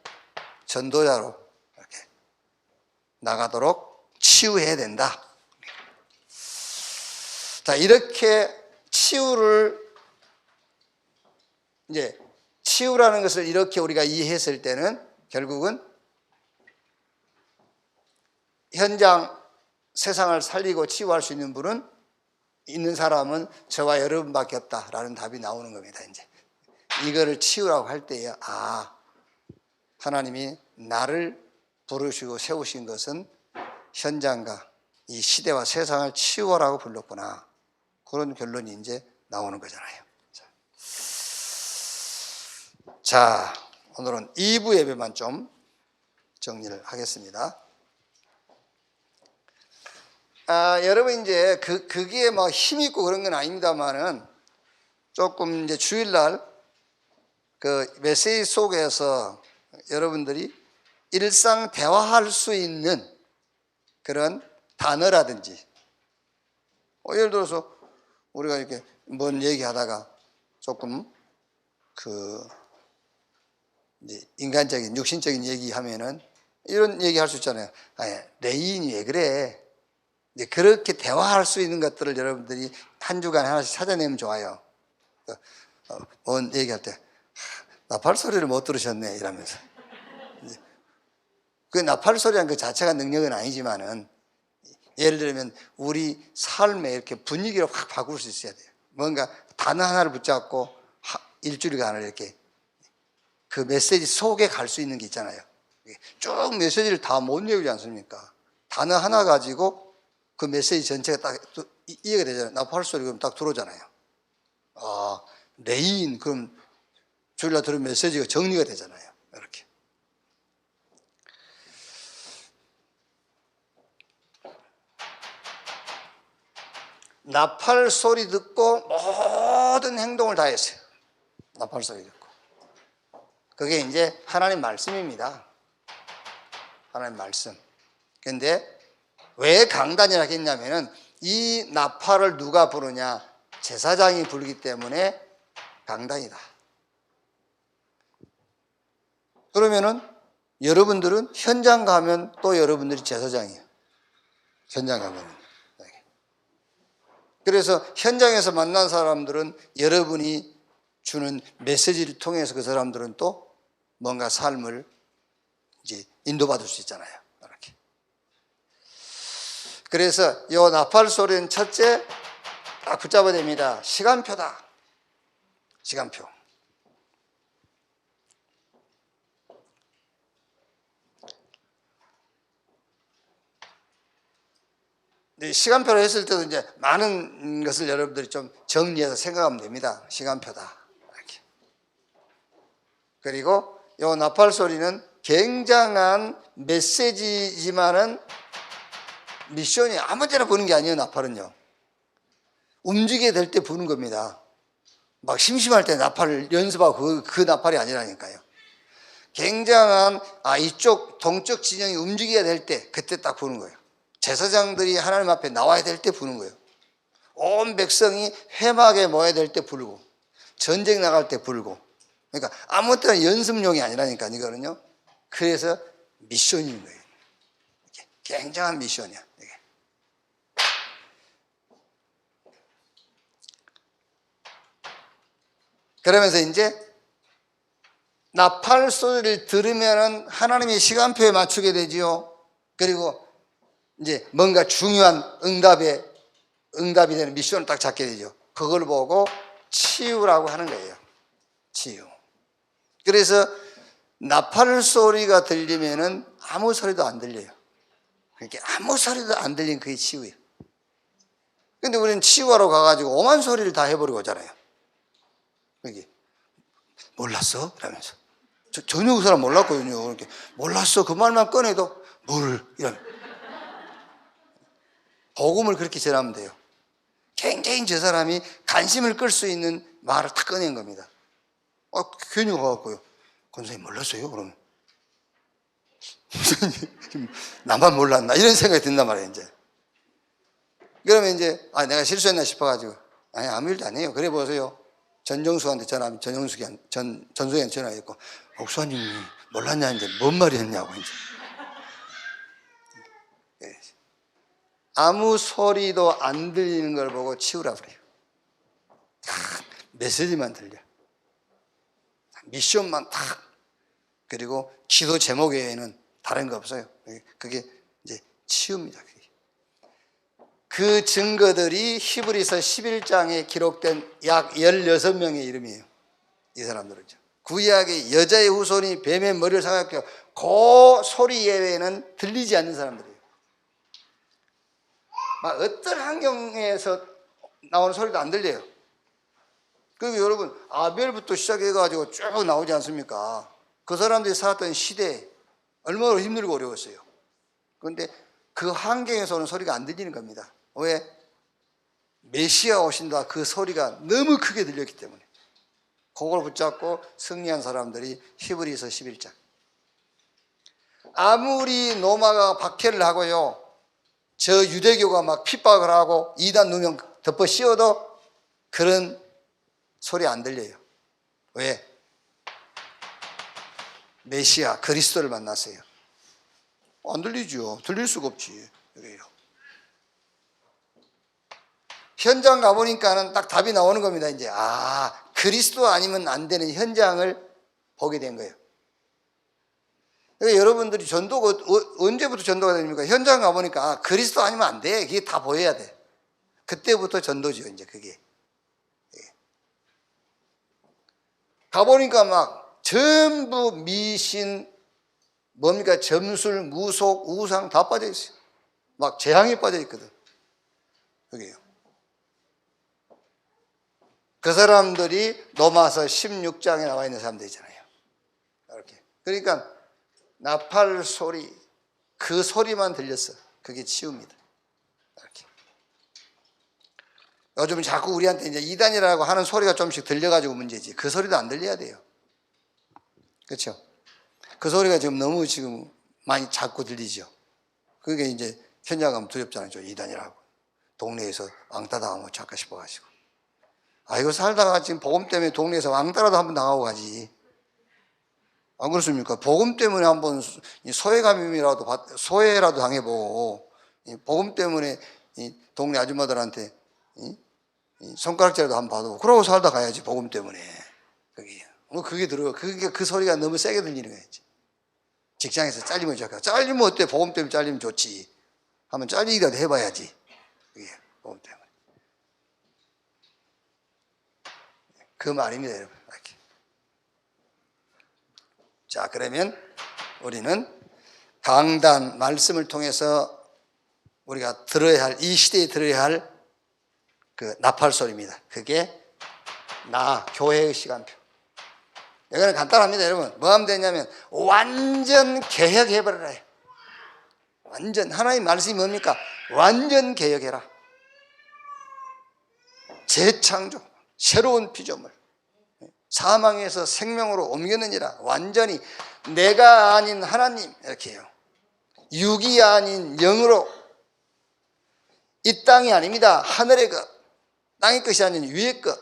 Speaker 1: 전도자로 이렇게 나가도록 치유해야 된다. 자, 이렇게 치유라는 것을 이렇게 우리가 이해했을 때는 결국은 현장 세상을 살리고 치유할 수 있는 사람은 저와 여러분밖에 없다라는 답이 나오는 겁니다. 이제 이거를 치유라고 할 때에 하나님이 나를 부르시고 세우신 것은 현장과 이 시대와 세상을 치유하라고 불렀구나. 그런 결론이 이제 나오는 거잖아요. 자, 오늘은 2부 예배만 좀 정리를 하겠습니다. 여러분 이제 그게 뭐 힘있고 그런 건 아닙니다만은 조금 이제 주일날 그 메시지 속에서 여러분들이 일상 대화할 수 있는 그런 단어라든지 예를 들어서 우리가 이렇게 뭔 얘기하다가 조금 이제 인간적인 육신적인 얘기하면은 이런 얘기할 수 있잖아요. 레인이 왜 그래? 이제 그렇게 대화할 수 있는 것들을 여러분들이 한 주간에 하나씩 찾아내면 좋아요. 얘기할 때 나팔 소리를 못 들으셨네 이러면서. 그 나팔 소리란 그 자체가 능력은 아니지만은 예를 들면 우리 삶에 이렇게 분위기를 확 바꿀 수 있어야 돼요. 뭔가 단어 하나를 붙잡고 일주일간을 이렇게 그 메시지 속에 갈 수 있는 게 있잖아요. 쭉 메시지를 다 못 외우지 않습니까? 단어 하나 가지고 그 메시지 전체가 딱 이해가 되잖아요. 나팔 소리 그럼 딱 들어오잖아요. 레인 그럼 주일날 들은 메시지가 정리가 되잖아요. 이렇게. 나팔 소리 듣고 모든 행동을 다 했어요. 나팔 소리 듣고. 그게 이제 하나님 말씀입니다. 하나님 말씀. 근데 왜 강단이라고 했냐면은 이 나팔을 누가 부르냐? 제사장이 부르기 때문에 강단이다. 그러면은 여러분들은 현장 가면 또 여러분들이 제사장이에요. 현장 가면. 그래서 현장에서 만난 사람들은 여러분이 주는 메시지를 통해서 그 사람들은 또 뭔가 삶을 이제 인도받을 수 있잖아요. 이렇게. 그래서 이 나팔 소리는 첫째 딱 붙잡아야 됩니다. 시간표다. 시간표. 시간표로 했을 때도 이제 많은 것을 여러분들이 좀 정리해서 생각하면 됩니다. 시간표다. 이렇게. 그리고 이 나팔 소리는 굉장한 메시지지만은 미션이 아무 데나 부는 게 아니에요. 나팔은요. 움직이게 될 때 부는 겁니다. 막 심심할 때 나팔을 연습하고 그 나팔이 아니라니까요. 굉장한 이쪽 동쪽 진영이 움직여야 될 때 그때 딱 부는 거예요. 제사장들이 하나님 앞에 나와야 될 때 부는 거예요. 온 백성이 회막에 모여야 될 때 불고 전쟁 나갈 때 불고. 그러니까 아무 때나 연습용이 아니라니까 이거는요. 그래서 미션인 거예요. 굉장한 미션이야. 이게. 그러면서 이제 나팔 소리를 들으면은 하나님의 시간표에 맞추게 되지요. 그리고 이제 뭔가 중요한 응답이 되는 미션을 딱 잡게 되죠. 그걸 보고 치유라고 하는 거예요. 치유. 그래서 나팔 소리가 들리면은 아무 소리도 안 들려요. 그러니까 아무 소리도 안 들린 그게 치유예요. 근데 우리는 치유하러 가가지고 오만 소리를 다 해버리고 오잖아요. 여기 몰랐어? 이러면서 전혀 그 사람 몰랐거든요. 이렇게 몰랐어 그 말만 꺼내도 뭘 이러면 복음을 그렇게 전하면 돼요. 굉장히 저 사람이 관심을 끌 수 있는 말을 탁 꺼낸 겁니다. 괜히 가갖고요. 권사님 몰랐어요? 그러면 나만 몰랐나 이런 생각이 든단 말이에요. 이제 그러면 이제 내가 실수했나 싶어가지고 아무 일도 안 해요. 그래 보세요. 전정수한테 전화하면 전수한테 전화했고 목사님이 몰랐냐 이제 뭔 말이었냐고 이제 아무 소리도 안 들리는 걸 보고 치우라 그래요. 메시지만 들려. 미션만 탁. 그리고 기도 제목 외에는 다른 거 없어요. 그게 이제 치유입니다. 그 증거들이 히브리서 11장에 기록된 약 16명의 이름이에요. 이 사람들은요. 구약의 여자의 후손이 뱀의 머리를 사각혀 그 소리 예외에는 들리지 않는 사람들이에요. 막 어떤 환경에서 나오는 소리도 안 들려요. 그리고 여러분 아벨부터 시작해가지고 쭉 나오지 않습니까? 그 사람들이 살았던 시대에 얼마나 힘들고 어려웠어요. 그런데 그 환경에서 오는 소리가 안 들리는 겁니다. 왜? 메시아 오신다 그 소리가 너무 크게 들렸기 때문에. 그걸 붙잡고 승리한 사람들이 히브리서 11장. 아무리 로마가 박해를 하고요, 저 유대교가 막 핍박을 하고 이단 누명 덮어 씌워도 그런 소리 안 들려요. 왜? 메시아 그리스도를 만났어요. 안 들리죠. 들릴 수가 없지. 그래요. 현장 가보니까는 딱 답이 나오는 겁니다. 이제 그리스도 아니면 안 되는 현장을 보게 된 거예요. 그러니까 여러분들이 전도가 언제부터 전도가 됩니까? 현장 가보니까 그리스도 아니면 안 돼. 그게 다 보여야 돼. 그때부터 전도죠. 이제 그게 가보니까 막 전부 미신, 뭡니까? 점술, 무속, 우상 다 빠져 있어요. 막 재앙이 빠져 있거든. 그게요. 그 사람들이 로마서 16장에 나와 있는 사람들이잖아요. 이렇게. 그러니까 나팔 소리, 그 소리만 들렸어. 그게 치유입니다. 이렇게. 요즘 자꾸 우리한테 이제 이단이라고 하는 소리가 좀씩 들려가지고 문제지. 그 소리도 안 들려야 돼요. 그렇죠? 그 소리가 지금 너무 지금 많이 자꾸 들리죠. 그게 이제 현장 가면 두렵잖아요. 저 이단이라고. 동네에서 왕따 당하면 어쩔까 싶어가지고. 이거 살다가 지금 복음 때문에 동네에서 왕따라도 한번 당하고 가지. 안 그렇습니까? 복음 때문에 한번 소외라도 당해보고, 복음 때문에 동네 아줌마들한테 손가락질라도 한번 받아보고, 그러고 살다 가야지, 복음 때문에. 그게 들어요. 그 소리가 너무 세게 들리는 거예요. 직장에서 잘리면 좋을까? 잘리면 어때? 복음 때문에 잘리면 좋지. 한번 잘리기라도 해봐야지. 그게 복음 때문에. 그 말입니다, 여러분. 이렇게. 자, 그러면 우리는 강단 말씀을 통해서 우리가 들어야 할, 이 시대에 들어야 할 그 나팔 소리입니다. 그게 교회의 시간표. 이거는 간단합니다, 여러분. 뭐 하면 되냐면 완전 개혁해버려라. 완전 하나님 말씀이 뭡니까? 완전 개혁해라. 재창조, 새로운 피조물, 사망에서 생명으로 옮기느니라. 완전히 내가 아닌 하나님, 이렇게 해요. 육이 아닌 영으로. 이 땅이 아닙니다. 하늘의 것, 땅의 것이 아닌 위의 것.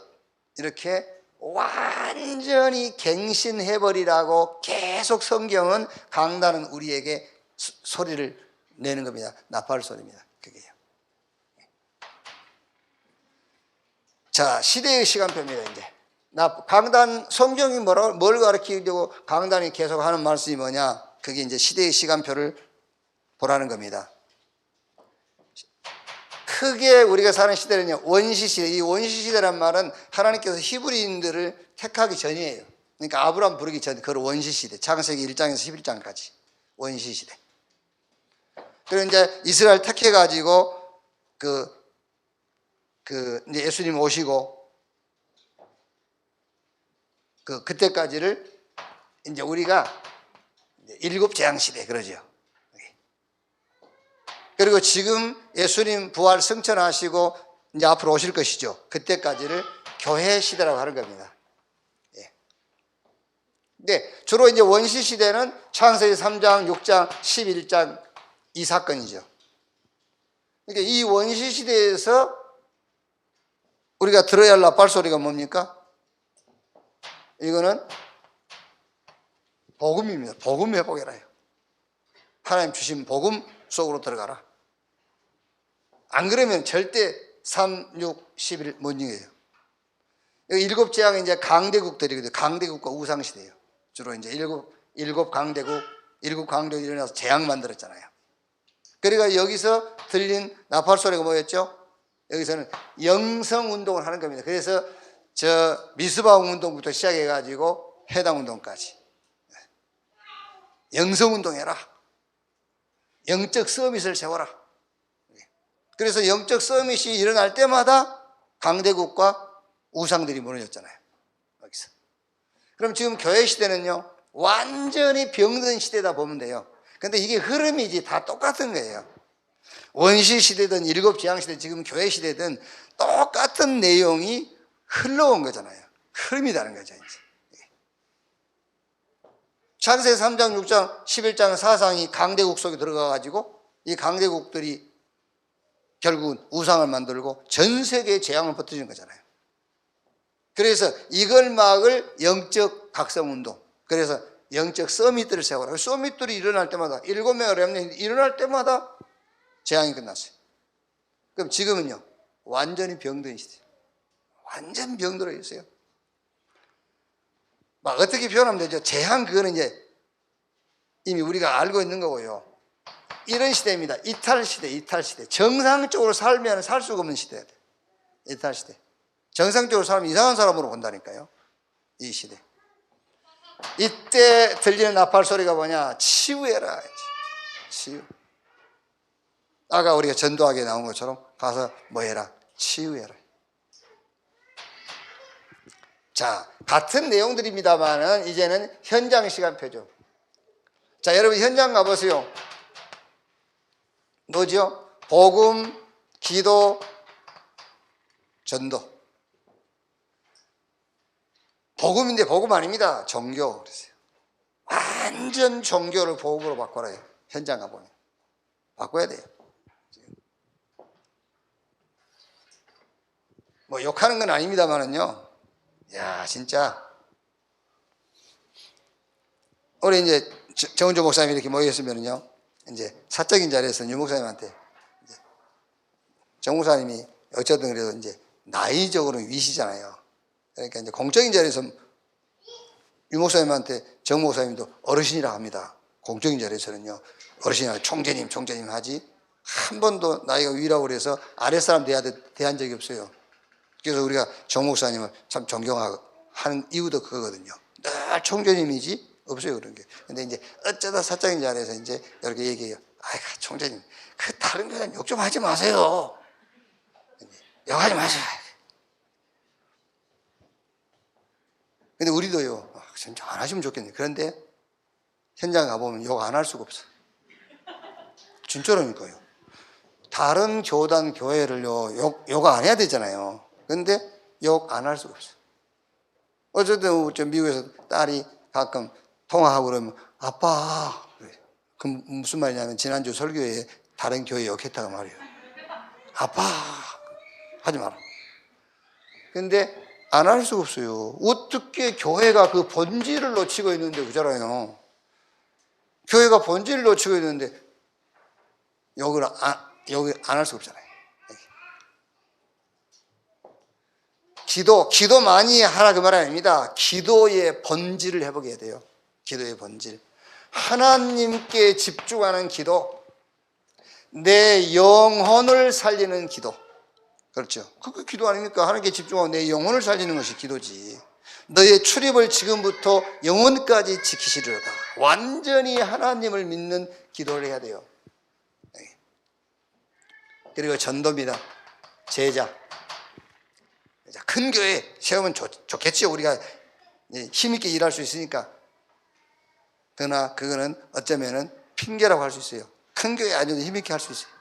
Speaker 1: 이렇게 완전히 갱신해버리라고 계속 성경은 강단은 우리에게 소리를 내는 겁니다. 나팔 소리입니다. 그게요. 자, 시대의 시간표입니다. 이제 강단, 성경이 뭘 가르치려고 강단이 계속 하는 말씀이 뭐냐? 그게 이제 시대의 시간표를 보라는 겁니다. 크게 우리가 사는 시대는요, 원시시대. 이 원시시대란 말은 하나님께서 히브리인들을 택하기 전이에요. 그러니까 아브라함 부르기 전, 그걸 원시시대. 창세기 1장에서 11장까지. 원시시대. 그리고 이제 이스라엘 택해가지고, 이제 예수님 오시고, 그때까지를 이제 우리가 일곱 재앙시대, 그러죠. 그리고 지금 예수님 부활 승천하시고 이제 앞으로 오실 것이죠. 그때까지를 교회 시대라고 하는 겁니다. 근데 주로 이제 원시 시대는 창세기 3장, 6장, 11장 이 사건이죠. 그러니까 이 원시 시대에서 우리가 들어야 할 나팔 소리가 뭡니까? 이거는 복음입니다. 복음 회복해라요. 하나님 주신 복음 속으로 들어가라. 안 그러면 절대 3, 6, 11 못 이겨요. 일곱 재앙이 이제 강대국들이거든요. 강대국과 우상시대예요. 주로 이제 일곱 강대국이 일어나서 재앙 만들었잖아요. 그러니까 여기서 들린 나팔 소리가 뭐였죠? 여기서는 영성운동을 하는 겁니다. 그래서 미스바 운동부터 시작해가지고 해당운동까지 영성운동해라. 영적 서밋을 세워라. 그래서 영적 서밋이 일어날 때마다 강대국과 우상들이 무너졌잖아요. 여기서. 그럼 지금 교회 시대는요, 완전히 병든 시대다 보면 돼요. 근데 이게 흐름이 이제 다 똑같은 거예요. 원시 시대든 일곱 재앙 시대, 지금 교회 시대든 똑같은 내용이 흘러온 거잖아요. 흐름이 다른 거죠, 이제. 창세기 3장, 6장, 11장, 4장이 강대국 속에 들어가가지고 이 강대국들이 결국은 우상을 만들고 전 세계에 재앙을 퍼뜨리는 거잖아요. 그래서 이걸 막을 영적 각성운동, 그래서 영적 서밋들을 세워라. 서밋들이 일어날 때마다 7명의 렘넌트이 일어날 때마다 재앙이 끝났어요. 그럼 지금은요, 완전히 병든 시대. 완전 병들어 있어요. 막 어떻게 표현하면 되죠? 재앙, 그거는 이제 이미 우리가 알고 있는 거고요. 이런 시대입니다. 이탈 시대, 이탈 시대. 정상적으로 살면 살 수가 없는 시대야 돼. 이탈 시대. 정상적으로 살면 이상한 사람으로 본다니까요. 이 시대. 이때 들리는 나팔 소리가 뭐냐? 치유해라. 치유. 아까 우리가 전도하게 나온 것처럼 가서 뭐 해라? 치유해라. 자, 같은 내용들입니다만은 이제는 현장 시간표죠. 자, 여러분 현장 가보세요. 뭐죠? 복음, 기도, 전도. 복음인데 복음 아닙니다. 종교. 그러세요. 완전 종교를 복음으로 바꿔라. 현장 가보면. 바꿔야 돼요. 뭐 욕하는 건 아닙니다만은요. 야, 진짜. 우리 이제 정은조 목사님이 이렇게 모였으면요. 이제 사적인 자리에서 유 목사님한테 정 목사님이 어쨌든 그래도 이제 나이적으로는 위시잖아요. 그러니까 이제 공적인 자리에서 유 목사님한테 정 목사님도 어르신이라 합니다. 공적인 자리에서는요. 어르신이라 총재님 하지 한 번도 나이가 위라고 그래서 아랫사람 대한 적이 없어요. 그래서 우리가 정 목사님을 참 존경하는 이유도 그거거든요. 늘 총재님이지 없어요, 그런 게. 근데 이제 어쩌다 사적인 자리에서 이제 이렇게 얘기해요. 아이, 총재님, 그 다른 교사님 욕 좀 하지 마세요. 욕하지 마세요. 근데 우리도요, 진짜 안 하시면 좋겠네. 그런데 현장 가보면 욕 안 할 수가 없어. 진짜로니까요. 다른 교단, 교회를요, 욕 안 해야 되잖아요. 근데 욕 안 할 수가 없어. 어쨌든 저 미국에서 딸이 가끔 통화하고 그러면 아빠. 그럼 무슨 말이냐면 지난주 설교에 다른 교회 욕했다고 말이에요. 아빠. 하지 마라. 근데 안 할 수가 없어요. 어떻게 교회가 그 본질을 놓치고 있는데 그잖아요. 교회가 본질을 놓치고 있는데 욕을 안 할 수가 없잖아요. 기도 많이 하라 그 말 아닙니다. 기도의 본질을 회복해야 돼요. 기도의 본질. 하나님께 집중하는 기도, 내 영혼을 살리는 기도. 그렇죠. 그게 기도 아닙니까? 하나님께 집중하고 내 영혼을 살리는 것이 기도지. 너의 출입을 지금부터 영혼까지 지키시리로다. 완전히 하나님을 믿는 기도를 해야 돼요. 그리고 전도입니다. 제자. 큰 교회 세우면 좋겠지요. 우리가 힘있게 일할 수 있으니까. 그러나 그거는 어쩌면은 핑계라고 할 수 있어요. 큰 교회 아니어도 힘있게 할 수 있어요.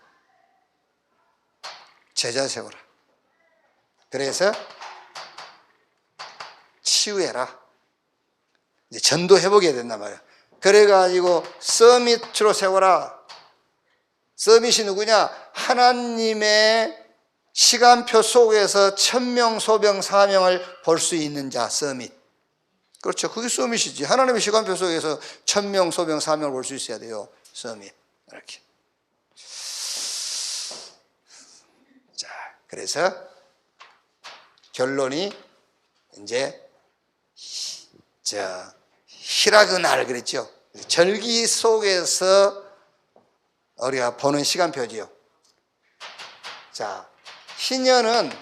Speaker 1: 제자 세워라. 그래서 치유해라. 이제 전도 회복해야 된단 말이야. 그래가지고 서밋으로 세워라. 서밋이 누구냐? 하나님의 시간표 속에서 천명, 소명, 사명을 볼 수 있는 자, 서밋. 그렇죠. 그게 서밋이지. 하나님의 시간표 속에서 천명, 소명, 사명을 볼 수 있어야 돼요. 서밋. 이렇게. 자, 그래서 결론이 이제 희락의 그랬죠. 절기 속에서 우리가 보는 시간표지요. 자, 희년은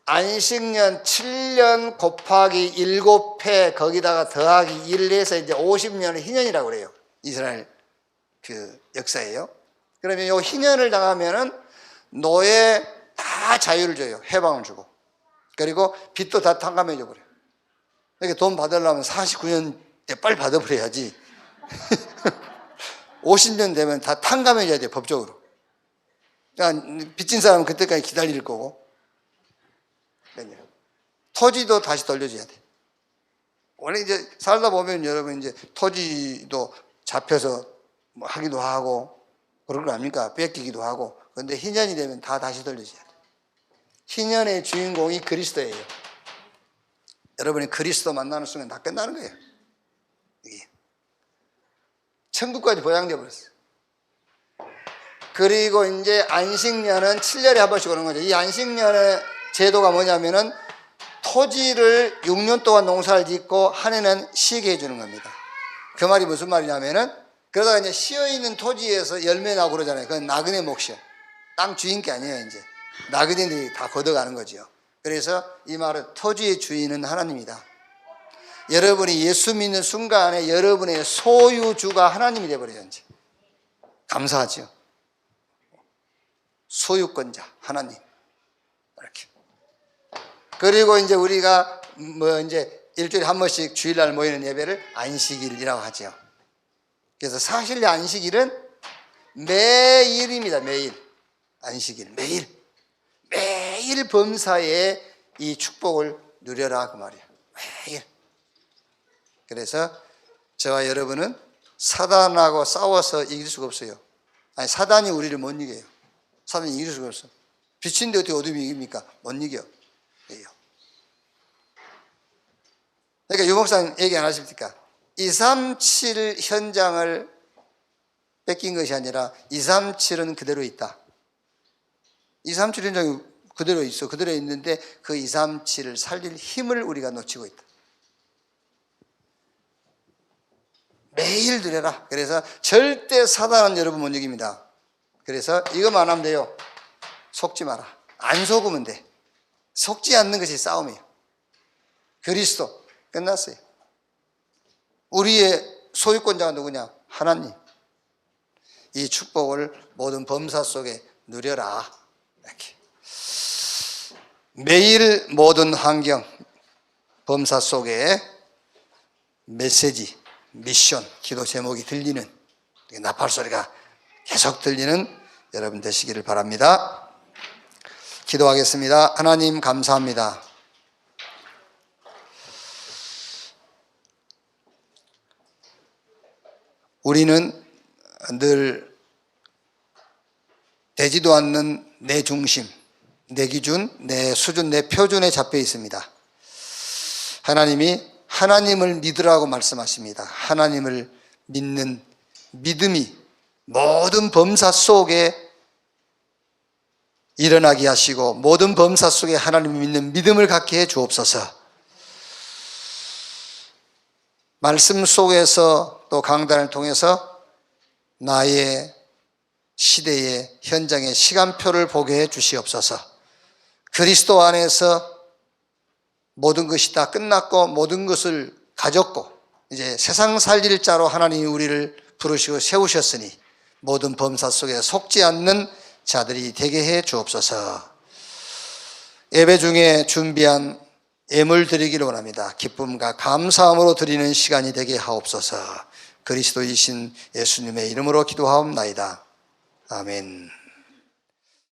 Speaker 1: 안식년 7년 곱하기 7회 거기다가 더하기 1을 해서 이제 50년을 희년이라고 그래요. 이스라엘 그 역사예요. 그러면 요 희년을 당하면은 노예 다 자유를 줘요. 해방을 주고. 그리고 빚도 다 탕감해 줘 버려요. 그러니까 돈 받으려면 49년 때 빨리 받아버려야지. 50년 되면 다 탕감해 줘야 돼요, 법적으로. 그러니까 빚진 사람은 그때까지 기다릴 거고. 토지도 다시 돌려줘야 돼. 원래 이제 살다 보면 여러분 이제 토지도 잡혀서 뭐 하기도 하고 그런 거 아닙니까? 뺏기기도 하고. 그런데 희년이 되면 다 다시 돌려줘야 돼. 희년의 주인공이 그리스도예요. 여러분이 그리스도 만나는 순간 다 끝나는 거예요. 이게. 천국까지 보장되어 버렸어요. 그리고 이제 안식년은 7년에 한 번씩 오는 거죠. 이 안식년의 제도가 뭐냐면은 토지를 6년 동안 농사를 짓고 한 해는 쉬게 해주는 겁니다. 그 말이 무슨 말이냐면은 그러다가 이제 쉬어있는 토지에서 열매 나고 그러잖아요. 그건 나그네 몫이요. 땅 주인 게 아니에요. 이제 나그네들이 다 걷어가는 거죠. 그래서 이 말은 토지의 주인은 하나님이다. 여러분이 예수 믿는 순간에 여러분의 소유주가 하나님이 되어버려요. 이제 감사하죠. 소유권자 하나님. 이렇게. 그리고 이제 우리가 이제 일주일에 한 번씩 주일날 모이는 예배를 안식일이라고 하죠. 그래서 사실 안식일은 매일입니다. 매일. 안식일. 매일 범사에 이 축복을 누려라 그 말이에요. 매일. 그래서 저와 여러분은 사단하고 싸워서 이길 수가 없어요. 아니, 사단이 우리를 못 이겨요. 사단이 이길 수가 없어. 빛인데 어떻게 어둠이 이깁니까? 못 이겨. 그러니까 유목사님 얘기 안 하십니까? 237 현장을 뺏긴 것이 아니라 237은 그대로 있다. 237 현장이 그대로 있어. 그대로 있는데 그 237을 살릴 힘을 우리가 놓치고 있다. 매일 누려라. 그래서 절대 사단은 여러분 못 이깁니다. 그래서 이것만 하면 돼요. 속지 마라. 안 속으면 돼. 속지 않는 것이 싸움이에요. 그리스도. 끝났어요. 우리의 소유권자가 누구냐? 하나님. 이 축복을 모든 범사 속에 누려라. 이렇게. 매일 모든 환경, 범사 속에 메시지, 미션, 기도 제목이 들리는 나팔 소리가 계속 들리는 여러분 되시기를 바랍니다. 기도하겠습니다. 하나님 감사합니다. 우리는 늘 되지도 않는 내 중심, 내 기준, 내 수준, 내 표준에 잡혀 있습니다. 하나님이 하나님을 믿으라고 말씀하십니다. 하나님을 믿는 믿음이 모든 범사 속에 일어나게 하시고 모든 범사 속에 하나님을 믿는 믿음을 갖게 해 주옵소서. 말씀 속에서 또 강단을 통해서 나의 시대의 현장의 시간표를 보게 해 주시옵소서. 그리스도 안에서 모든 것이 다 끝났고 모든 것을 가졌고 이제 세상 살릴 자로 하나님이 우리를 부르시고 세우셨으니 모든 범사 속에 속지 않는 자들이 되게 해 주옵소서. 예배 중에 준비한 예물 드리기를 원합니다. 기쁨과 감사함으로 드리는 시간이 되게 하옵소서. 그리스도이신 예수님의 이름으로 기도하옵나이다. 아멘.